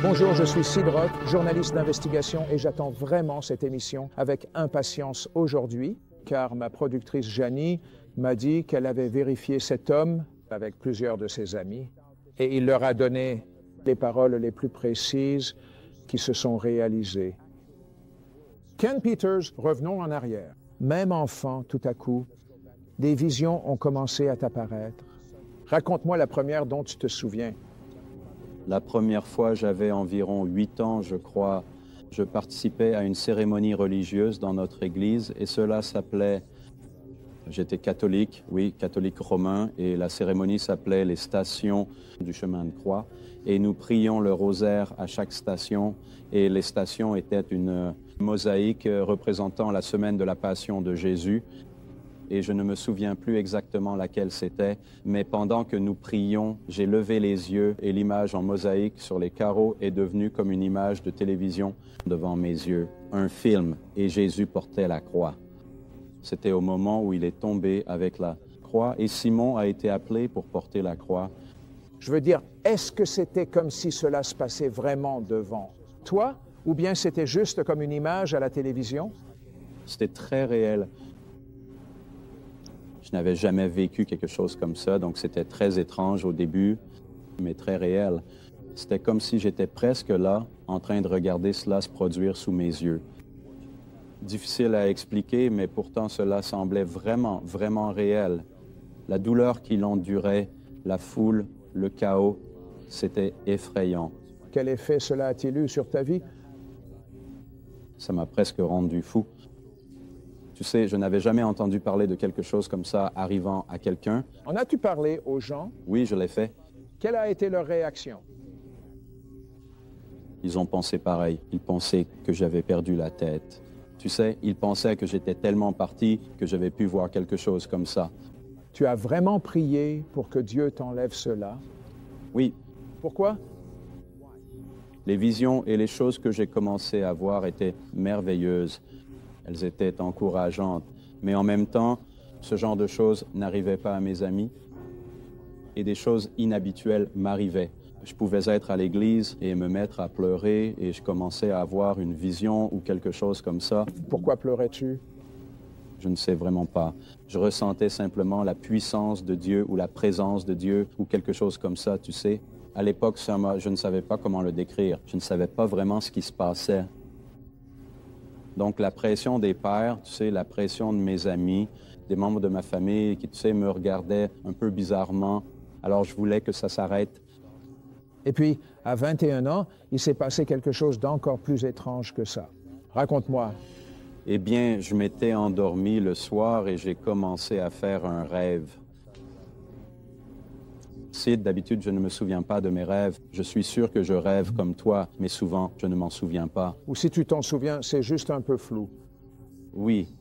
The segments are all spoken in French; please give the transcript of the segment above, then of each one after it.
Bonjour, je suis Sid Roth, journaliste d'investigation et j'attends vraiment cette émission avec impatience aujourd'hui, car ma productrice Janie m'a dit qu'elle avait vérifié cet homme avec plusieurs de ses amis et il leur a donné les paroles les plus précises qui se sont réalisées. Ken Peters, revenons en arrière. Même enfant, tout à coup, des visions ont commencé à t'apparaître. Raconte-moi la première dont tu te souviens. La première fois, j'avais environ 8 ans, je crois. Je participais à une cérémonie religieuse dans notre église et cela s'appelait... J'étais catholique, oui, catholique romain, et la cérémonie s'appelait les stations du chemin de croix. Et nous prions le rosaire à chaque station et les stations étaient une mosaïque représentant la semaine de la Passion de Jésus. Et je ne me souviens plus exactement laquelle c'était, mais pendant que nous prions, j'ai levé les yeux et l'image en mosaïque sur les carreaux est devenue comme une image de télévision devant mes yeux. Un film, et Jésus portait la croix. C'était au moment où il est tombé avec la croix et Simon a été appelé pour porter la croix. Je veux dire, est-ce que c'était comme si cela se passait vraiment devant toi, ou bien c'était juste comme une image à la télévision? C'était très réel. Je n'avais jamais vécu quelque chose comme ça, donc c'était très étrange au début, mais très réel. C'était comme si j'étais presque là, en train de regarder cela se produire sous mes yeux. Difficile à expliquer, mais pourtant cela semblait vraiment, vraiment réel. La douleur qu'il endurait, la foule, le chaos, c'était effrayant. Quel effet cela a-t-il eu sur ta vie? Ça m'a presque rendu fou. Tu sais, je n'avais jamais entendu parler de quelque chose comme ça arrivant à quelqu'un. En as-tu parlé aux gens? Oui, je l'ai fait. Quelle a été leur réaction? Ils ont pensé pareil. Ils pensaient que j'avais perdu la tête. Tu sais, ils pensaient que j'étais tellement parti que j'avais pu voir quelque chose comme ça. Tu as vraiment prié pour que Dieu t'enlève cela? Oui. Pourquoi? Les visions et les choses que j'ai commencé à voir étaient merveilleuses. Elles étaient encourageantes. Mais en même temps, ce genre de choses n'arrivait pas à mes amis. Et des choses inhabituelles m'arrivaient. Je pouvais être à l'église et me mettre à pleurer et je commençais à avoir une vision ou quelque chose comme ça. Pourquoi pleurais-tu? Je ne sais vraiment pas. Je ressentais simplement la puissance de Dieu ou la présence de Dieu ou quelque chose comme ça, tu sais. À l'époque, je ne savais pas comment le décrire. Je ne savais pas vraiment ce qui se passait. Donc la pression des pères, tu sais, la pression de mes amis, des membres de ma famille qui, tu sais, me regardaient un peu bizarrement. Alors je voulais que ça s'arrête. Et puis, à 21 ans, il s'est passé quelque chose d'encore plus étrange que ça. Raconte-moi. Eh bien, je m'étais endormi le soir et j'ai commencé à faire un rêve. Sid, d'habitude, je ne me souviens pas de mes rêves. Je suis sûr que je rêve comme toi, mais souvent, je ne m'en souviens pas. Ou si tu t'en souviens, c'est juste un peu flou. Oui.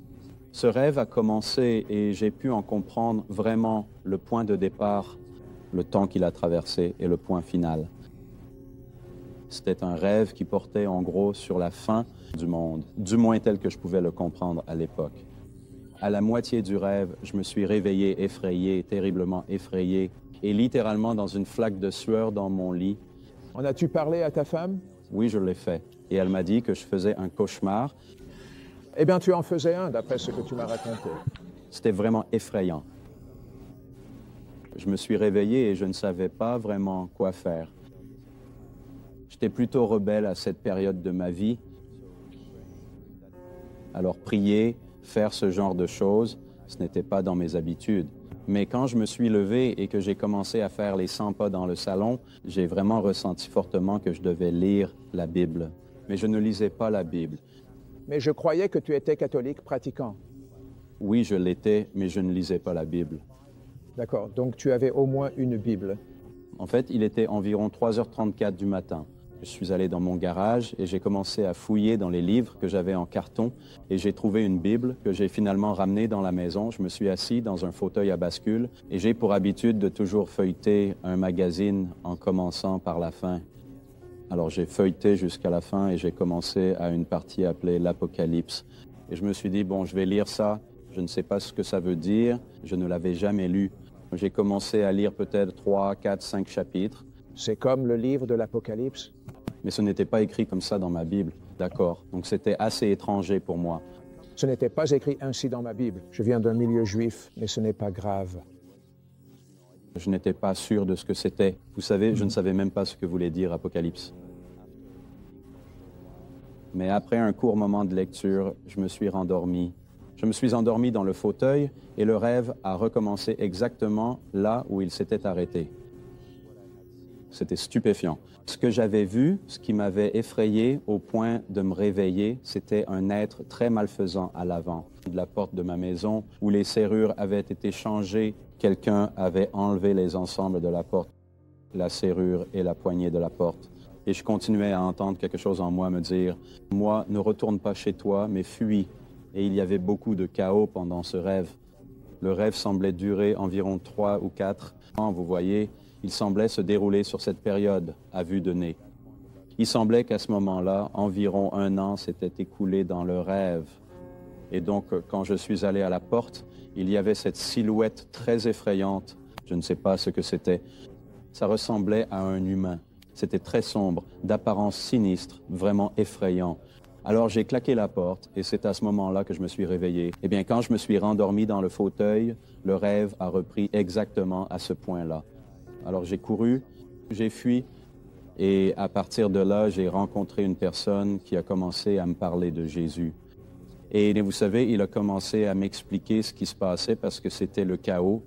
Ce rêve a commencé et j'ai pu en comprendre vraiment le point de départ, le temps qu'il a traversé et le point final. C'était un rêve qui portait en gros sur la fin du monde, du moins tel que je pouvais le comprendre à l'époque. À la moitié du rêve, je me suis réveillé effrayé, terriblement effrayé, et littéralement dans une flaque de sueur dans mon lit. En as-tu parlé à ta femme? Oui, je l'ai fait. Et elle m'a dit que je faisais un cauchemar. Eh bien, tu en faisais un, d'après ce que tu m'as raconté. C'était vraiment effrayant. Je me suis réveillé et je ne savais pas vraiment quoi faire. J'étais plutôt rebelle à cette période de ma vie. Alors prier, faire ce genre de choses, ce n'était pas dans mes habitudes. Mais quand je me suis levé et que j'ai commencé à faire les 100 pas dans le salon, j'ai vraiment ressenti fortement que je devais lire la Bible. Mais je ne lisais pas la Bible. Mais je croyais que tu étais catholique pratiquant. Oui, je l'étais, mais je ne lisais pas la Bible. D'accord, donc tu avais au moins une Bible. En fait, il était environ 3h34 du matin. Je suis allé dans mon garage et j'ai commencé à fouiller dans les livres que j'avais en carton et j'ai trouvé une Bible que j'ai finalement ramenée dans la maison. Je me suis assis dans un fauteuil à bascule et j'ai pour habitude de toujours feuilleter un magazine en commençant par la fin. Alors j'ai feuilleté jusqu'à la fin et j'ai commencé à une partie appelée l'Apocalypse. Et je me suis dit, bon, je vais lire ça. Je ne sais pas ce que ça veut dire. Je ne l'avais jamais lu. J'ai commencé à lire peut-être 3, 4, 5 chapitres. C'est comme le livre de l'Apocalypse? Mais ce n'était pas écrit comme ça dans ma Bible, d'accord? Donc c'était assez étranger pour moi. Ce n'était pas écrit ainsi dans ma Bible. Je viens d'un milieu juif, mais ce n'est pas grave. Je n'étais pas sûr de ce que c'était. Vous savez, je ne savais même pas ce que voulait dire Apocalypse. Mais après un court moment de lecture, je me suis rendormi. Je me suis endormi dans le fauteuil et le rêve a recommencé exactement là où il s'était arrêté. C'était stupéfiant. Ce que j'avais vu, ce qui m'avait effrayé au point de me réveiller, c'était un être très malfaisant à l'avant de la porte de ma maison où les serrures avaient été changées. Quelqu'un avait enlevé les ensembles de la porte, la serrure et la poignée de la porte. Et je continuais à entendre quelque chose en moi me dire « Moi, ne retourne pas chez toi, mais fuis ». Et il y avait beaucoup de chaos pendant ce rêve. Le rêve semblait durer environ 3 ou 4 ans, vous voyez. Il semblait se dérouler sur cette période, à vue de nez. Il semblait qu'à ce moment-là, environ 1 an s'était écoulé dans le rêve. Et donc, quand je suis allé à la porte, il y avait cette silhouette très effrayante. Je ne sais pas ce que c'était. Ça ressemblait à un humain. C'était très sombre, d'apparence sinistre, vraiment effrayant. Alors j'ai claqué la porte et c'est à ce moment-là que je me suis réveillé. Eh bien, quand je me suis rendormi dans le fauteuil, le rêve a repris exactement à ce point-là. Alors j'ai couru, j'ai fui et à partir de là, j'ai rencontré une personne qui a commencé à me parler de Jésus. Et vous savez, il a commencé à m'expliquer ce qui se passait parce que c'était le chaos.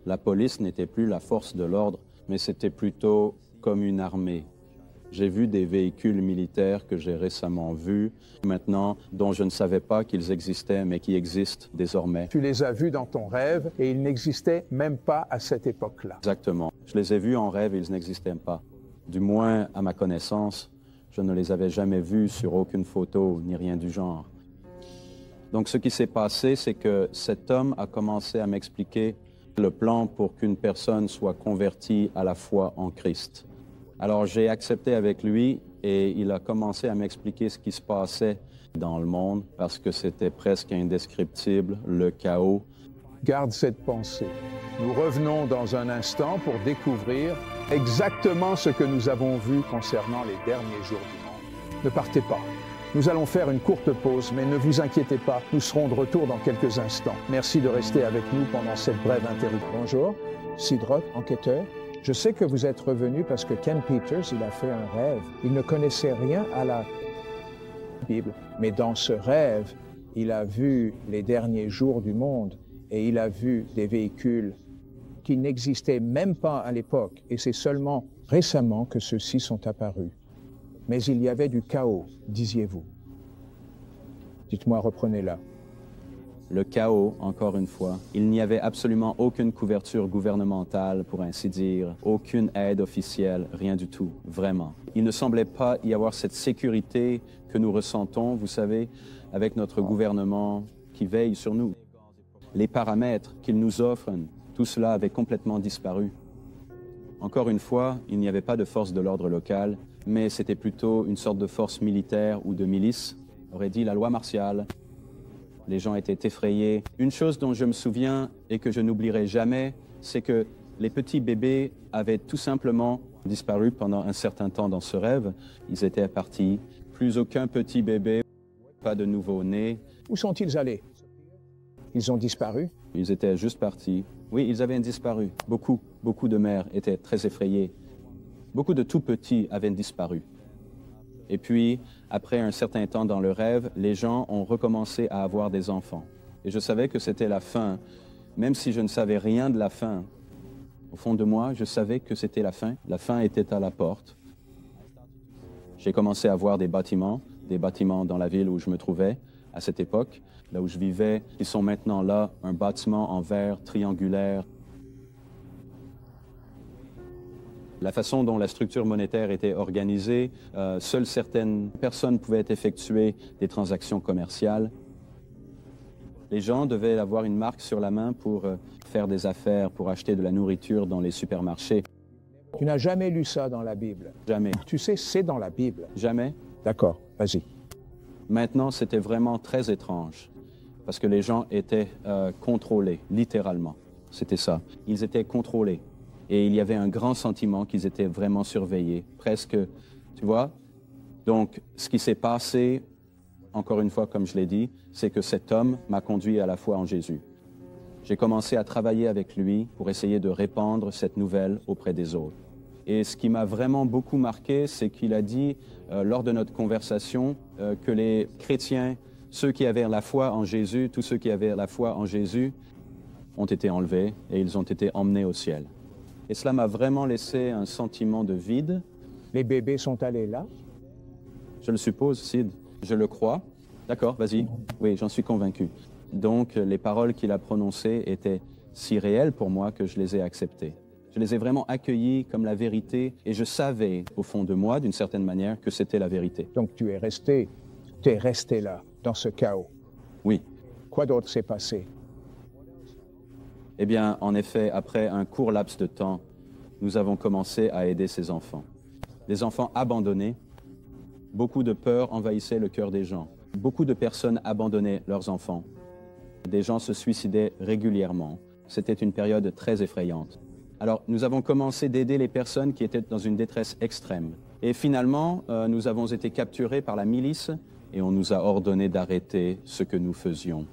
La police n'était plus la force de l'ordre, mais c'était plutôt comme une armée. J'ai vu des véhicules militaires que j'ai récemment vus, maintenant, dont je ne savais pas qu'ils existaient, mais qui existent désormais. Tu les as vus dans ton rêve et ils n'existaient même pas à cette époque-là. Exactement. Je les ai vus en rêve et ils n'existaient pas. Du moins, à ma connaissance, je ne les avais jamais vus sur aucune photo, ni rien du genre. Donc, ce qui s'est passé, c'est que cet homme a commencé à m'expliquer le plan pour qu'une personne soit convertie à la foi en Christ. Alors, j'ai accepté avec lui et il a commencé à m'expliquer ce qui se passait dans le monde parce que c'était presque indescriptible, le chaos. Garde cette pensée. Nous revenons dans un instant pour découvrir exactement ce que nous avons vu concernant les derniers jours du monde. Ne partez pas. Nous allons faire une courte pause, mais ne vous inquiétez pas, nous serons de retour dans quelques instants. Merci de rester avec nous pendant cette brève interruption. Bonjour, Sidroth, enquêteur. Je sais que vous êtes revenu parce que Ken Peters, il a fait un rêve. Il ne connaissait rien à la Bible, mais dans ce rêve, il a vu les derniers jours du monde et il a vu des véhicules qui n'existaient même pas à l'époque. Et c'est seulement récemment que ceux-ci sont apparus. Mais il y avait du chaos, disiez-vous. Dites-moi, reprenez-la. Le chaos, encore une fois. Il n'y avait absolument aucune couverture gouvernementale, pour ainsi dire, aucune aide officielle, rien du tout, vraiment. Il ne semblait pas y avoir cette sécurité que nous ressentons, vous savez, avec notre gouvernement qui veille sur nous. Les paramètres qu'il nous offre, tout cela avait complètement disparu. Encore une fois, il n'y avait pas de force de l'ordre local, mais c'était plutôt une sorte de force militaire ou de milice, aurait dit la loi martiale. Les gens étaient effrayés. Une chose dont je me souviens et que je n'oublierai jamais, c'est que les petits bébés avaient tout simplement disparu pendant un certain temps dans ce rêve. Ils étaient partis. Plus aucun petit bébé, pas de nouveau-né. Où sont-ils allés? Ils ont disparu? Ils étaient juste partis. Oui, ils avaient disparu. Beaucoup de mères étaient très effrayées. Beaucoup de tout petits avaient disparu. Et puis, après un certain temps dans le rêve, les gens ont recommencé à avoir des enfants. Et je savais que c'était la fin, même si je ne savais rien de la fin. Au fond de moi, je savais que c'était la fin. La fin était à la porte. J'ai commencé à voir des bâtiments dans la ville où je me trouvais à cette époque, là où je vivais. Ils sont maintenant là, un bâtiment en verre triangulaire. La façon dont la structure monétaire était organisée, seules certaines personnes pouvaient effectuer des transactions commerciales. Les gens devaient avoir une marque sur la main pour faire des affaires, pour acheter de la nourriture dans les supermarchés. Tu n'as jamais lu ça dans la Bible? Jamais. Tu sais, c'est dans la Bible. Jamais. D'accord, vas-y. Maintenant, c'était vraiment très étrange, parce que les gens étaient contrôlés, littéralement. C'était ça. Ils étaient contrôlés. Et il y avait un grand sentiment qu'ils étaient vraiment surveillés, presque Tu vois? Donc, ce qui s'est passé, encore une fois, comme je l'ai dit, c'est que cet homme m'a conduit à la foi en Jésus. J'ai commencé à travailler avec lui pour essayer de répandre cette nouvelle auprès des autres. Et ce qui m'a vraiment beaucoup marqué, c'est qu'il a dit, lors de notre conversation, que les chrétiens, ceux qui avaient la foi en Jésus, tous ceux qui avaient la foi en Jésus, ont été enlevés et ils ont été emmenés au ciel. Et cela m'a vraiment laissé un sentiment de vide. Les bébés sont allés là? Je le suppose, Sid. Je le crois. D'accord, vas-y. Oui, j'en suis convaincu. Donc, les paroles qu'il a prononcées étaient si réelles pour moi que je les ai acceptées. Je les ai vraiment accueillies comme la vérité et je savais, au fond de moi, d'une certaine manière, que c'était la vérité. Donc tu es resté là, dans ce chaos. Oui. Quoi d'autre s'est passé? Eh bien, en effet, après un court laps de temps, nous avons commencé à aider ces enfants. Des enfants abandonnés. Beaucoup de peur envahissait le cœur des gens. Beaucoup de personnes abandonnaient leurs enfants. Des gens se suicidaient régulièrement. C'était une période très effrayante. Alors, nous avons commencé d'aider les personnes qui étaient dans une détresse extrême. Et finalement, nous avons été capturés par la milice et on nous a ordonné d'arrêter ce que nous faisions.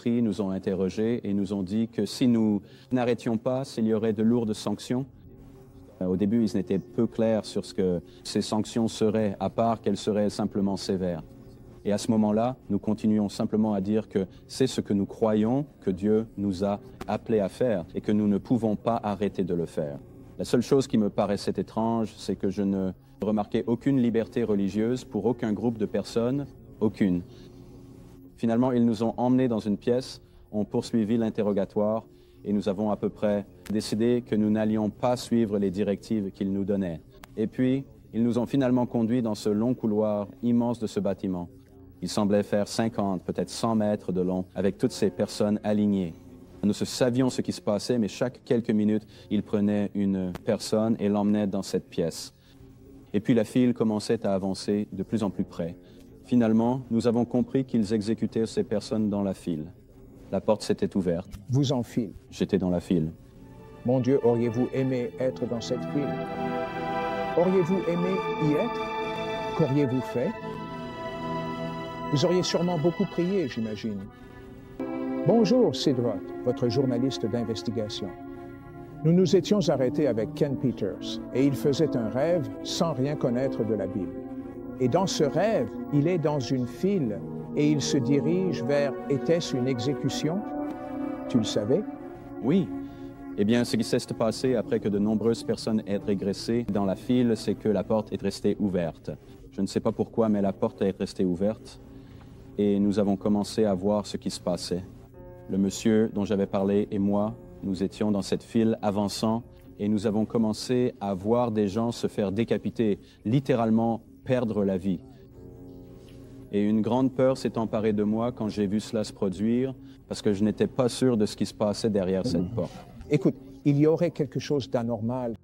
Ils nous ont interrogés et nous ont dit que si nous n'arrêtions pas, s'il y aurait de lourdes sanctions. Au début, ils étaient peu clairs sur ce que ces sanctions seraient, à part qu'elles seraient simplement sévères. Et à ce moment-là, nous continuons simplement à dire que c'est ce que nous croyons que Dieu nous a appelés à faire et que nous ne pouvons pas arrêter de le faire. La seule chose qui me paraissait étrange, c'est que je ne remarquais aucune liberté religieuse pour aucun groupe de personnes, aucune. Finalement, ils nous ont emmenés dans une pièce, ont poursuivi l'interrogatoire et nous avons à peu près décidé que nous n'allions pas suivre les directives qu'ils nous donnaient. Et puis, ils nous ont finalement conduits dans ce long couloir immense de ce bâtiment. Il semblait faire 50, peut-être 100 mètres de long, avec toutes ces personnes alignées. Nous savions ce qui se passait, mais chaque quelques minutes, ils prenaient une personne et l'emmenaient dans cette pièce. Et puis la file commençait à avancer de plus en plus près. Finalement, nous avons compris qu'ils exécutaient ces personnes dans la file. La porte s'était ouverte. Vous en file. J'étais dans la file. Mon Dieu, auriez-vous aimé être dans cette file? Auriez-vous aimé y être? Qu'auriez-vous fait? Vous auriez sûrement beaucoup prié, j'imagine. Bonjour, Sid Roth, votre journaliste d'investigation. Nous nous étions arrêtés avec Ken Peters et il faisait un rêve sans rien connaître de la Bible. Et dans ce rêve, il est dans une file et il se dirige vers « Était-ce une exécution ?» Tu le savais? Oui. Eh bien, ce qui s'est passé après que de nombreuses personnes aient régressé dans la file, c'est que la porte est restée ouverte. Je ne sais pas pourquoi, mais la porte est restée ouverte. Et nous avons commencé à voir ce qui se passait. Le monsieur dont j'avais parlé et moi, nous étions dans cette file avançant et nous avons commencé à voir des gens se faire décapiter, littéralement perdre la vie. Et une grande peur s'est emparée de moi quand j'ai vu cela se produire parce que je n'étais pas sûr de ce qui se passait derrière cette porte. Écoute, il y aurait quelque chose d'anormal.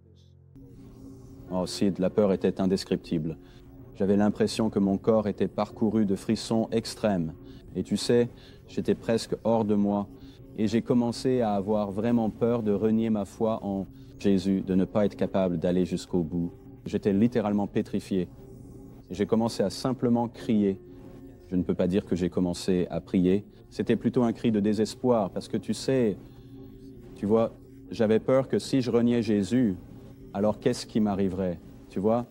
Oh, Sid, la peur était indescriptible. J'avais l'impression que mon corps était parcouru de frissons extrêmes. Et tu sais, j'étais presque hors de moi. Et j'ai commencé à avoir vraiment peur de renier ma foi en Jésus, de ne pas être capable d'aller jusqu'au bout. J'étais littéralement pétrifié. Et j'ai commencé à simplement crier. Je ne peux pas dire que j'ai commencé à prier. C'était plutôt un cri de désespoir parce que tu sais, tu vois, j'avais peur que si je reniais Jésus, alors qu'est-ce qui m'arriverait? Tu vois?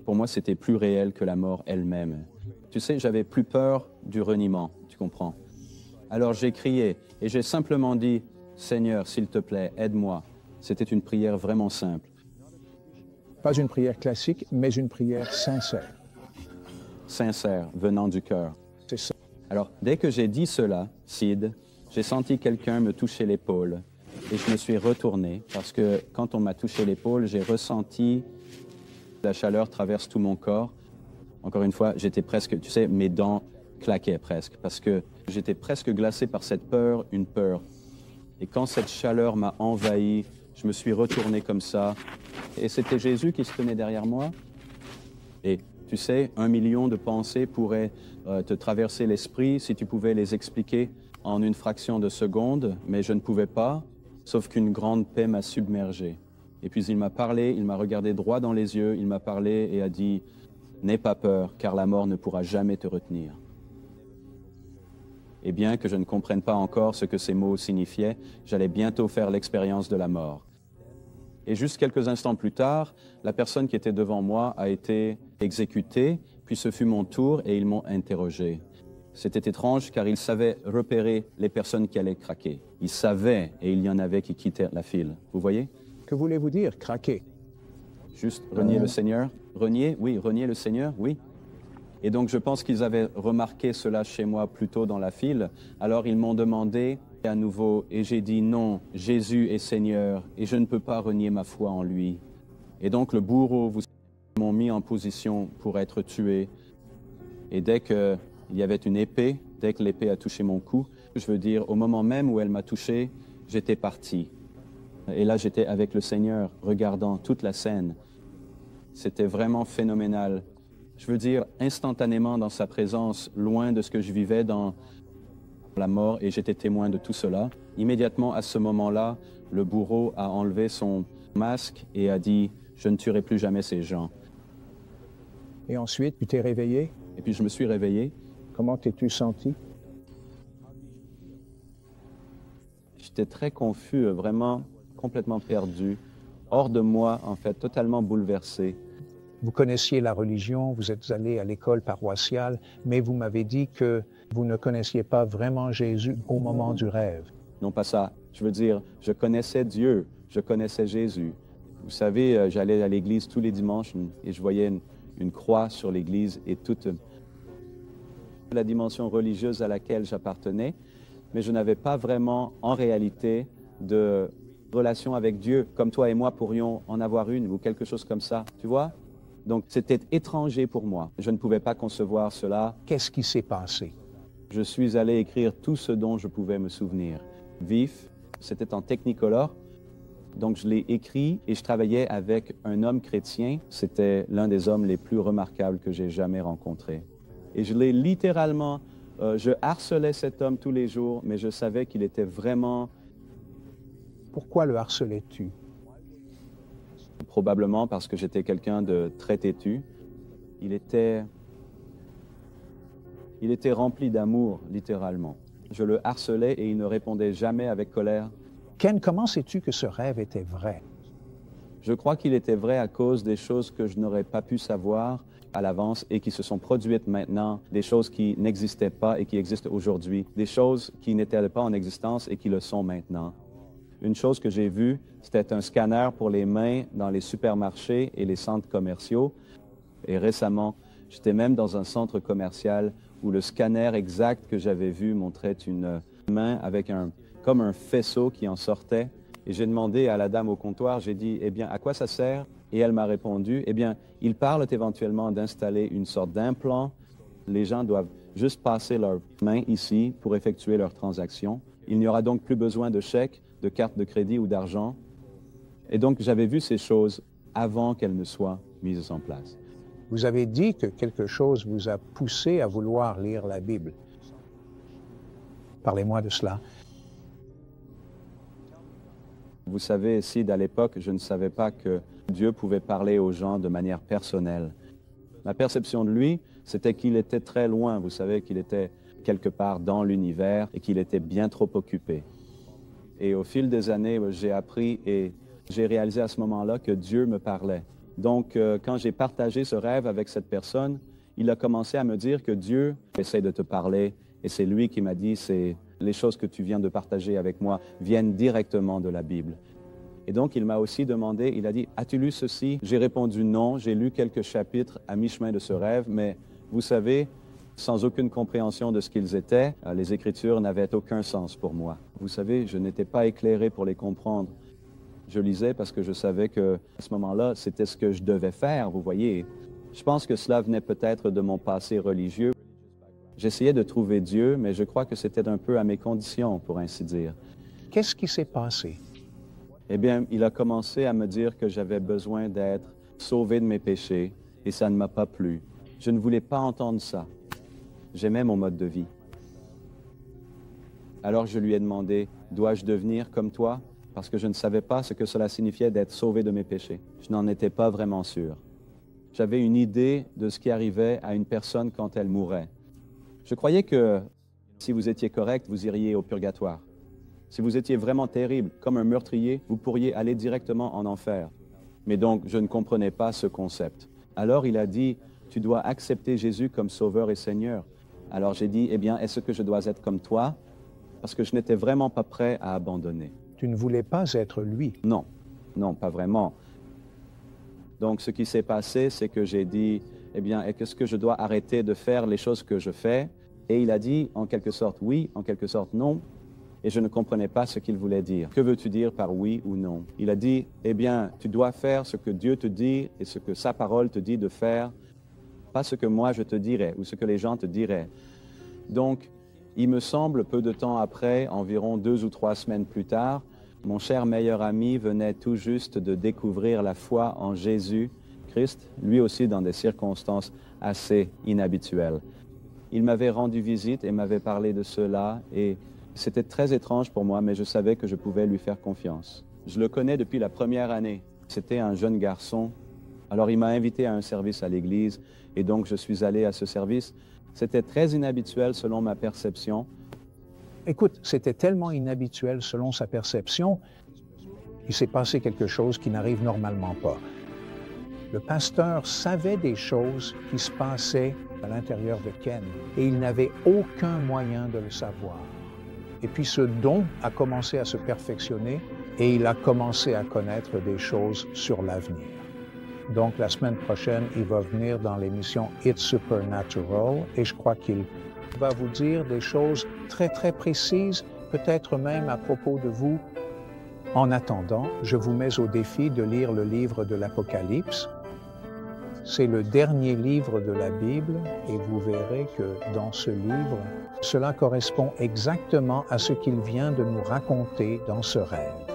Pour moi, c'était plus réel que la mort elle-même. Tu sais, j'avais plus peur du reniement, tu comprends? Alors j'ai crié et j'ai simplement dit, « Seigneur, s'il te plaît, aide-moi. » C'était une prière vraiment simple. Pas une prière classique, mais une prière sincère. Sincère, venant du cœur. C'est ça. Alors, dès que j'ai dit cela, Sid, j'ai senti quelqu'un me toucher l'épaule et je me suis retourné parce que quand on m'a touché l'épaule, j'ai ressenti la chaleur traverse tout mon corps. Encore une fois, j'étais presque, tu sais, mes dents claquaient presque parce que j'étais presque glacé par cette peur, une peur. Et quand cette chaleur m'a envahi, je me suis retourné comme ça. Et c'était Jésus qui se tenait derrière moi. Et tu sais, 1 million de pensées pourraient te traverser l'esprit si tu pouvais les expliquer en une fraction de seconde, mais je ne pouvais pas, sauf qu'une grande paix m'a submergé. Et puis il m'a parlé, il m'a regardé droit dans les yeux, il m'a parlé et a dit « N'aie pas peur, car la mort ne pourra jamais te retenir. » Et bien que je ne comprenne pas encore ce que ces mots signifiaient, j'allais bientôt faire l'expérience de la mort. Et juste quelques instants plus tard, la personne qui était devant moi a été exécutée, puis ce fut mon tour et ils m'ont interrogé. C'était étrange car ils savaient repérer les personnes qui allaient craquer. Ils savaient et il y en avait qui quittaient la file. Vous voyez? Que voulez-vous dire, craquer? Juste renier le Seigneur? Renier? Oui, renier le Seigneur? Oui. Et donc je pense qu'ils avaient remarqué cela chez moi plus tôt dans la file. Alors ils m'ont demandé à nouveau et j'ai dit non, Jésus est Seigneur et je ne peux pas renier ma foi en lui. Et donc le bourreau vous m'ont mis en position pour être tué. Et dès qu'il y avait une épée, dès que l'épée a touché mon cou, je veux dire au moment même où elle m'a touché, j'étais parti. Et là j'étais avec le Seigneur regardant toute la scène. C'était vraiment phénoménal. Je veux dire, instantanément dans sa présence, loin de ce que je vivais dans la mort, et j'étais témoin de tout cela. Immédiatement à ce moment-là, le bourreau a enlevé son masque et a dit « Je ne tuerai plus jamais ces gens. » Et ensuite, tu t'es réveillé? Et puis je me suis réveillé. Comment t'es-tu senti? J'étais très confus, vraiment complètement perdu, hors de moi en fait, totalement bouleversé. Vous connaissiez la religion, vous êtes allé à l'école paroissiale, mais vous m'avez dit que vous ne connaissiez pas vraiment Jésus au moment du rêve. Non, pas ça. Je veux dire, je connaissais Dieu, je connaissais Jésus. Vous savez, j'allais à l'église tous les dimanches et je voyais une croix sur l'église et toute la dimension religieuse à laquelle j'appartenais, mais je n'avais pas vraiment, en réalité, de relation avec Dieu, comme toi et moi pourrions en avoir une ou quelque chose comme ça, tu vois? Donc, c'était étranger pour moi. Je ne pouvais pas concevoir cela. Qu'est-ce qui s'est passé? Je suis allé écrire tout ce dont je pouvais me souvenir. Vif, c'était en technicolor. Donc, je l'ai écrit et je travaillais avec un homme chrétien. C'était l'un des hommes les plus remarquables que j'ai jamais rencontrés. Et je l'ai littéralement, je harcelais cet homme tous les jours, mais je savais qu'il était vraiment... Pourquoi le harcelais-tu? Probablement parce que j'étais quelqu'un de très têtu. Il était rempli d'amour, littéralement. Je le harcelais et il ne répondait jamais avec colère. Ken, comment sais-tu que ce rêve était vrai? Je crois qu'il était vrai à cause des choses que je n'aurais pas pu savoir à l'avance et qui se sont produites maintenant, des choses qui n'existaient pas et qui existent aujourd'hui, des choses qui n'étaient pas en existence et qui le sont maintenant. Une chose que j'ai vue, c'était un scanner pour les mains dans les supermarchés et les centres commerciaux. Et récemment, j'étais même dans un centre commercial où le scanner exact que j'avais vu montrait une main avec comme un faisceau qui en sortait. Et j'ai demandé à la dame au comptoir, j'ai dit, eh bien, à quoi ça sert? Et elle m'a répondu, eh bien, ils parlent éventuellement d'installer une sorte d'implant. Les gens doivent juste passer leurs mains ici pour effectuer leurs transactions. Il n'y aura donc plus besoin de chèques, de cartes de crédit ou d'argent. Et donc, j'avais vu ces choses avant qu'elles ne soient mises en place. Vous avez dit que quelque chose vous a poussé à vouloir lire la Bible. Parlez-moi de cela. Vous savez, Sid, à l'époque, je ne savais pas que Dieu pouvait parler aux gens de manière personnelle. Ma perception de lui, c'était qu'il était très loin. Vous savez qu'il était quelque part dans l'univers et qu'il était bien trop occupé. Et au fil des années, j'ai appris et j'ai réalisé à ce moment-là que Dieu me parlait. Donc, quand j'ai partagé ce rêve avec cette personne, il a commencé à me dire que Dieu essaie de te parler et c'est lui qui m'a dit, c'est les choses que tu viens de partager avec moi viennent directement de la Bible. Et donc, il m'a aussi demandé, il a dit, as-tu lu ceci? J'ai répondu non, j'ai lu quelques chapitres à mi-chemin de ce rêve, mais vous savez, sans aucune compréhension de ce qu'ils étaient, les Écritures n'avaient aucun sens pour moi. Vous savez, je n'étais pas éclairé pour les comprendre. Je lisais parce que je savais qu'à ce moment-là, c'était ce que je devais faire, vous voyez. Je pense que cela venait peut-être de mon passé religieux. J'essayais de trouver Dieu, mais je crois que c'était un peu à mes conditions, pour ainsi dire. Qu'est-ce qui s'est passé? Eh bien, il a commencé à me dire que j'avais besoin d'être sauvé de mes péchés, et ça ne m'a pas plu. Je ne voulais pas entendre ça. J'aimais mon mode de vie. Alors je lui ai demandé, dois-je devenir comme toi? parce que je ne savais pas ce que cela signifiait d'être sauvé de mes péchés. Je n'en étais pas vraiment sûr. J'avais une idée de ce qui arrivait à une personne quand elle mourait. Je croyais que si vous étiez correct, vous iriez au purgatoire. Si vous étiez vraiment terrible, comme un meurtrier, vous pourriez aller directement en enfer. Mais donc, je ne comprenais pas ce concept. Alors il a dit, tu dois accepter Jésus comme Sauveur et Seigneur. Alors j'ai dit, eh bien, est-ce que je dois être comme toi? Parce que je n'étais vraiment pas prêt à abandonner. Tu ne voulais pas être lui. Non, non, pas vraiment. Donc, ce qui s'est passé, c'est que j'ai dit, eh bien, est-ce que je dois arrêter de faire les choses que je fais? Et il a dit, en quelque sorte, oui, en quelque sorte, non. Et je ne comprenais pas ce qu'il voulait dire. Que veux-tu dire par oui ou non? Il a dit, eh bien, tu dois faire ce que Dieu te dit et ce que sa parole te dit de faire, pas ce que moi je te dirais ou ce que les gens te diraient. Donc, il me semble, peu de temps après, environ 2 ou 3 semaines plus tard, mon cher meilleur ami venait tout juste de découvrir la foi en Jésus-Christ, lui aussi dans des circonstances assez inhabituelles. Il m'avait rendu visite et m'avait parlé de cela et c'était très étrange pour moi, mais je savais que je pouvais lui faire confiance. Je le connais depuis la première année. C'était un jeune garçon. Alors il m'a invité à un service à l'église et donc je suis allé à ce service. C'était très inhabituel selon ma perception. Écoute, c'était tellement inhabituel selon sa perception, il s'est passé quelque chose qui n'arrive normalement pas. Le pasteur savait des choses qui se passaient à l'intérieur de Ken et il n'avait aucun moyen de le savoir. Et puis ce don a commencé à se perfectionner et il a commencé à connaître des choses sur l'avenir. Donc la semaine prochaine, il va venir dans l'émission It's Supernatural et je crois qu'il va vous dire des choses très, très précises, peut-être même à propos de vous. En attendant, je vous mets au défi de lire le livre de l'Apocalypse. C'est le dernier livre de la Bible et vous verrez que dans ce livre, cela correspond exactement à ce qu'il vient de nous raconter dans ce rêve.